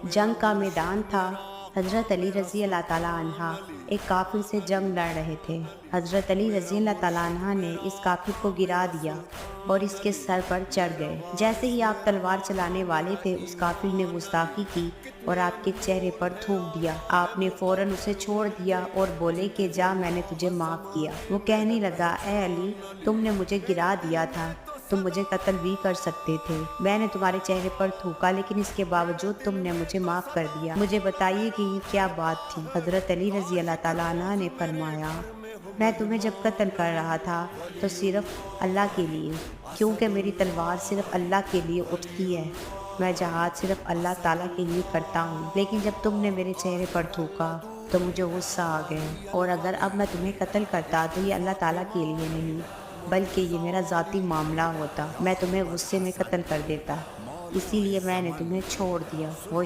جنگ کا میدان تھا۔ حضرت علی رضی اللہ تعالیٰ عنہ ایک کافر سے جنگ لڑ رہے تھے۔ حضرت علی رضی اللہ تعالیٰ عنہ نے اس کافر کو گرا دیا اور اس کے سر پر چڑھ گئے۔ جیسے ہی آپ تلوار چلانے والے تھے، اس کافر نے گستاخی کی اور آپ کے چہرے پر تھوک دیا۔ آپ نے فوراً اسے چھوڑ دیا اور بولے کہ جا، میں نے تجھے معاف کیا۔ وہ کہنے لگا، اے علی، تم نے مجھے گرا دیا تھا، تم مجھے قتل بھی کر سکتے تھے۔ میں نے تمہارے چہرے پر تھوکا، لیکن اس کے باوجود تم نے مجھے معاف کر دیا۔ مجھے بتائیے کہ یہ کیا بات تھی؟ حضرت علی رضی اللہ تعالیٰ عنہ نے فرمایا، میں تمہیں جب قتل کر رہا تھا تو صرف اللہ کے لیے، کیونکہ میری تلوار صرف اللہ کے لیے اٹھتی ہے۔ میں جہاد صرف اللہ تعالیٰ کے لیے کرتا ہوں، لیکن جب تم نے میرے چہرے پر تھوکا تو مجھے غصہ آ گیا، اور اگر اب میں تمہیں قتل کرتا تو یہ اللہ تعالیٰ کے لیے نہیں بلکہ یہ میرا ذاتی معاملہ ہوتا، میں تمہیں غصے میں قتل کر دیتا، اسی لیے میں نے تمہیں چھوڑ دیا۔ وہ